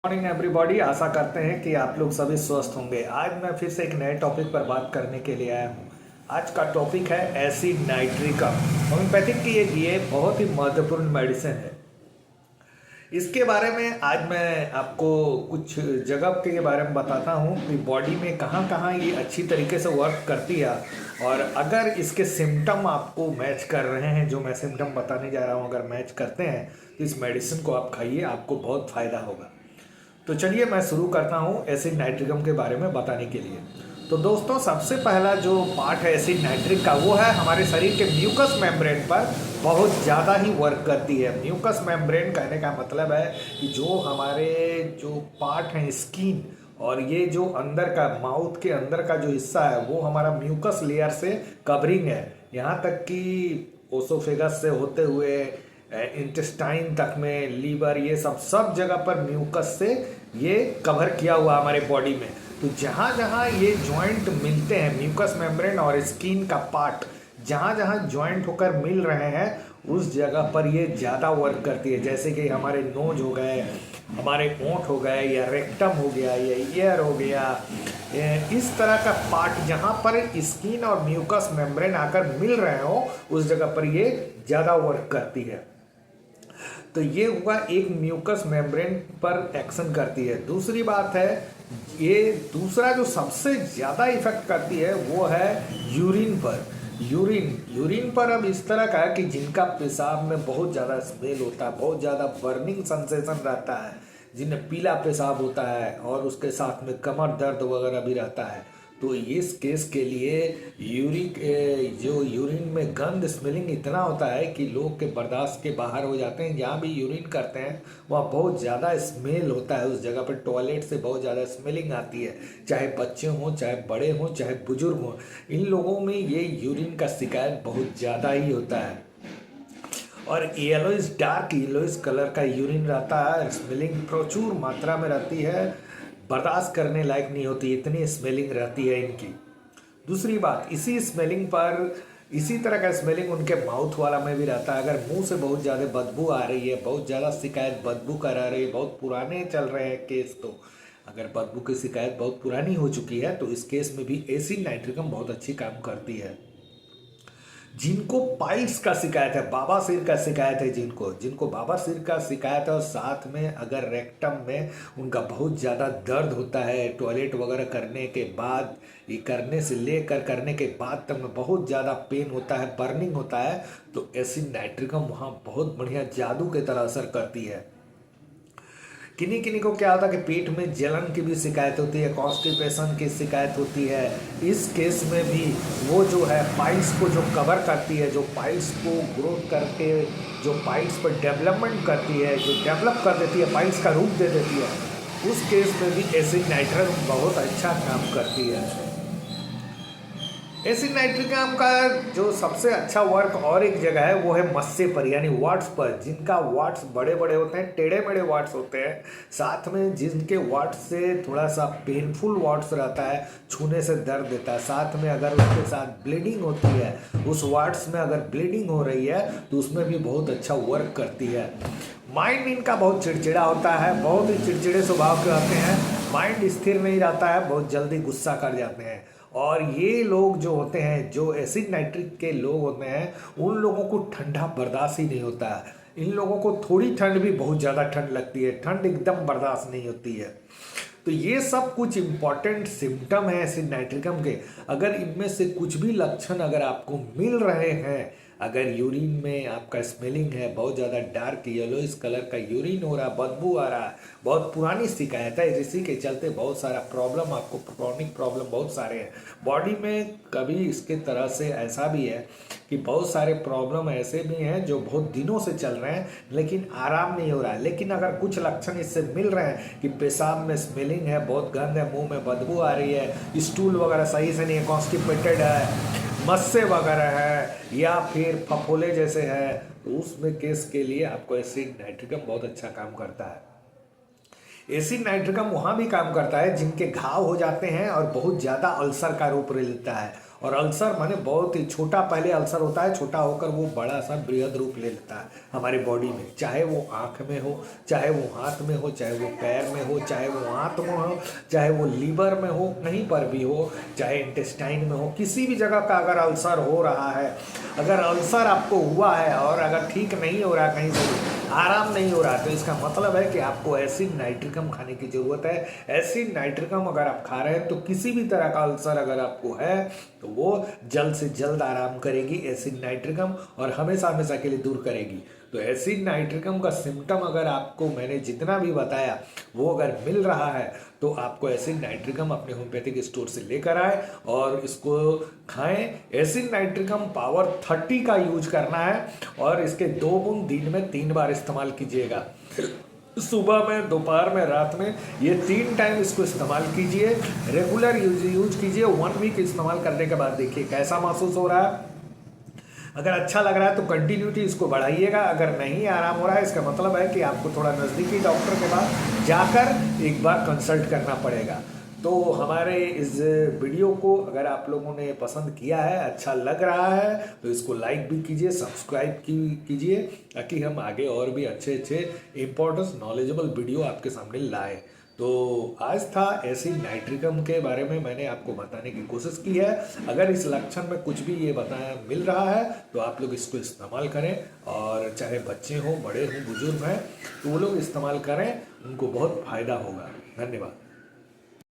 Morning everybody. आशा करते हैं कि आप लोग सभी स्वस्थ होंगे। आज मैं फिर से एक नए टॉपिक पर बात करने के लिए आया हूँ। आज का टॉपिक है एसिड नाइट्रिकम। होम्योपैथिक की ये बहुत ही महत्वपूर्ण मेडिसिन है। इसके बारे में आज मैं आपको कुछ जगह के बारे में बताता हूँ कि बॉडी में कहाँ कहाँ ये अच्छी तरीके से वर्क करती है, और अगर इसके सिम्टम आपको मैच कर रहे हैं, जो मैं सिम्टम बताने जा रहा हूँ, अगर मैच करते हैं तो इस मेडिसिन को आप खाइए, आपको बहुत फ़ायदा होगा। तो चलिए मैं शुरू करता हूँ एसिड नाइट्रिकम के बारे में बताने के लिए। तो दोस्तों, सबसे पहला जो पार्ट है एसिड नाइट्रिक का, वो है हमारे शरीर के म्यूकस मेम्ब्रेन पर बहुत ज़्यादा ही वर्क करती है। म्यूकस मेम्ब्रेन कहने का मतलब है कि जो हमारे जो पार्ट हैं स्किन, और ये जो अंदर का माउथ के अंदर का जो हिस्सा है वो हमारा म्यूकस लेयर से कवरिंग है। यहाँ तक कि ओसोफेगस से होते हुए इंटेस्टाइन तक में, लीवर, ये सब जगह पर म्यूकस से ये कवर किया हुआ हमारे बॉडी में। तो जहाँ जहाँ ये जॉइंट मिलते हैं, म्यूकस मेम्ब्रेन और स्किन का पार्ट जहाँ जहाँ जॉइंट होकर मिल रहे हैं, उस जगह पर ये ज़्यादा वर्क करती है। जैसे कि हमारे नोज हो गए, हमारे ओंठ हो गए, या रेक्टम हो गया, या ईयर हो गया, इस तरह का पार्ट जहाँ पर स्किन और म्यूकस मेम्ब्रेन आकर मिल रहे हो, उस जगह पर ये ज़्यादा वर्क करती है। तो ये हुआ एक म्यूकस मेम्ब्रेन पर एक्शन करती है। दूसरी बात है, ये दूसरा जो सबसे ज़्यादा इफेक्ट करती है वो है यूरिन पर। यूरिन पर अब इस तरह का है कि जिनका पेशाब में बहुत ज़्यादा स्मेल होता है, बहुत ज़्यादा बर्निंग सेंसेशन रहता है, जिन्हें पीला पेशाब होता है और उसके साथ में कमर दर्द वगैरह भी रहता है, तो इस केस के लिए जो यूरिन में गंद स्मेलिंग इतना होता है कि लोग के बर्दाश्त के बाहर हो जाते हैं। जहाँ भी यूरिन करते हैं वहाँ बहुत ज़्यादा स्मेल होता है, उस जगह पर टॉयलेट से बहुत ज़्यादा स्मेलिंग आती है। चाहे बच्चे हों, चाहे बड़े हों, चाहे बुजुर्ग हों, इन लोगों में ये यूरिन का शिकायत बहुत ज़्यादा ही होता है। और येलोइस, डार्क येलोइस कलर का यूरिन रहता है, स्मेलिंग प्रचुर मात्रा में रहती है, बर्दाश्त करने लायक नहीं होती, इतनी स्मेलिंग रहती है इनकी। दूसरी बात, इसी स्मेलिंग पर इसी तरह का स्मेलिंग उनके माउथ वाला में भी रहता है। अगर मुंह से बहुत ज़्यादा बदबू आ रही है, बहुत ज़्यादा शिकायत बदबू करा रही है, बहुत पुराने चल रहे हैं केस, तो अगर बदबू की शिकायत बहुत पुरानी हो चुकी है तो इस केस में भी एसिड नाइट्रिकम बहुत अच्छी काम करती है। जिनको पाइल्स का शिकायत है, बाबासीर का शिकायत है, जिनको बाबासीर का शिकायत है, और साथ में अगर रेक्टम में उनका बहुत ज़्यादा दर्द होता है टॉयलेट वगैरह करने के बाद, ये करने से लेकर करने के बाद तक में बहुत ज़्यादा पेन होता है, बर्निंग होता है, तो एसिड नाइट्रिकम वहाँ बहुत बढ़िया जादू की तरह असर करती है। किन्हीं किन्हीं को क्या होता है कि पेट में जलन की भी शिकायत होती है, कॉन्स्टिपेशन की शिकायत होती है। इस केस में भी वो जो है पाइल्स को जो कवर करती है, जो पाइल्स को ग्रोथ करके जो पाइल्स पर डेवलपमेंट करती है, जो डेवलप कर देती है, पाइल्स का रूप दे देती है, उस केस में भी एसिड नाइट्रिकम बहुत अच्छा काम करती है। एसिड नाइट्रिकम का जो सबसे अच्छा वर्क और एक जगह है वो है मस्से पर, यानी वाट्स पर। जिनका वाट्स बड़े बड़े होते हैं, टेढ़े मेढ़े वाट्स होते हैं, साथ में जिनके वाट्स से थोड़ा सा पेनफुल वाट्स रहता है, छूने से दर्द देता है, साथ में अगर उसके साथ ब्लीडिंग होती है, उस वाट्स में अगर ब्लीडिंग हो रही है तो उसमें भी बहुत अच्छा वर्क करती है। माइंड इनका बहुत चिड़चिड़ा होता है, बहुत ही चिड़चिड़े स्वभाव के होते हैं, माइंड स्थिर नहीं रहता है, बहुत जल्दी गुस्सा कर जाते हैं। और ये लोग जो होते हैं, जो एसिड नाइट्रिक के लोग होते हैं, उन लोगों को ठंडा बर्दाश्त ही नहीं होता है। इन लोगों को थोड़ी ठंड भी बहुत ज़्यादा ठंड लगती है, ठंड एकदम बर्दाश्त नहीं होती है। तो ये सब कुछ इम्पॉर्टेंट सिम्टम है एसिड नाइट्रिकम के। अगर इनमें से कुछ भी लक्षण अगर आपको मिल रहे हैं, अगर यूरिन में आपका स्मेलिंग है, बहुत ज़्यादा डार्क येलोइस कलर का यूरिन हो रहा है, बदबू आ रहा है, बहुत पुरानी शिकायत है, इसी के चलते बहुत सारा प्रॉब्लम, आपको क्रॉनिक प्रॉब्लम बहुत सारे हैं बॉडी में। कभी इसके तरह से ऐसा भी है कि बहुत सारे प्रॉब्लम ऐसे भी हैं जो बहुत दिनों से चल रहे हैं लेकिन आराम नहीं हो रहा है। लेकिन अगर कुछ लक्षण इससे मिल रहे हैं कि पेशाब में स्मेलिंग है, बहुत गंद है, मुंह में बदबू आ रही है, स्टूल वगैरह सही से नहीं है, कॉन्स्टिपेटेड है, मस्से वगैरह है, या फिर फफोले जैसे है, तो उसमें केस के लिए आपको एसिड नाइट्रिकम बहुत अच्छा काम करता है। एसिड नाइट्रिकम वहाँ भी काम करता है जिनके घाव हो जाते हैं और बहुत ज़्यादा अल्सर का रूप ले लेता है, और अल्सर माने बहुत ही छोटा पहले अल्सर होता है, छोटा होकर वो बड़ा सा बृहद रूप ले लेता है हमारे बॉडी में, चाहे वो आँख में हो, चाहे वो हाथ में हो, चाहे वो पैर में हो, चाहे वो आंत में हो, चाहे वो लीवर में हो, कहीं पर भी हो, चाहे इंटेस्टाइन में हो, किसी भी जगह का अगर अल्सर हो रहा है, अगर अल्सर आपको हुआ है और अगर ठीक नहीं हो रहा, कहीं से आराम नहीं हो रहा, तो इसका मतलब है कि आपको एसिड नाइट्रिकम खाने की ज़रूरत है। एसिड नाइट्रिकम अगर आप खा रहे हैं तो किसी भी तरह का अल्सर अगर आपको है तो वो जल्द से जल्द आराम करेगी एसिड नाइट्रिकम, और हमेशा हमेशा के लिए दूर करेगी। तो एसिड नाइट्रिकम का सिम्टम अगर आपको मैंने जितना भी बताया वो अगर मिल रहा है तो आपको एसिड नाइट्रिकम अपने होम्योपैथिक स्टोर से लेकर आए और इसको खाएं। एसिड नाइट्रिकम पावर 30 का यूज करना है और इसके 2 बूंद दिन में 3 बार इस्तेमाल कीजिएगा, सुबह में, दोपहर में, रात में, ये 3 टाइम इसको इस्तेमाल कीजिए। रेगुलर यूज कीजिए। 1 वीक इस्तेमाल करने के बाद देखिए कैसा महसूस हो रहा है। अगर अच्छा लग रहा है तो कंटिन्यूटी इसको बढ़ाइएगा। अगर नहीं आराम हो रहा है इसका मतलब है कि आपको थोड़ा नज़दीकी डॉक्टर के पास जाकर एक बार कंसल्ट करना पड़ेगा। तो हमारे इस वीडियो को अगर आप लोगों ने पसंद किया है, अच्छा लग रहा है, तो इसको लाइक भी कीजिए, सब्सक्राइब कीजिए, ताकि हम आगे और भी अच्छे अच्छे इम्पोर्टेंट नॉलेजेबल वीडियो आपके सामने लाए। तो आज था एसिड नाइट्रिकम के बारे में मैंने आपको बताने की कोशिश की है। अगर इस लक्षण में कुछ भी ये बताया मिल रहा है तो आप लोग इसको इस्तेमाल करें, और चाहे बच्चे हों, बड़े हों, बुजुर्ग हैं, तो वो लोग इस्तेमाल करें, उनको बहुत फायदा होगा। धन्यवाद।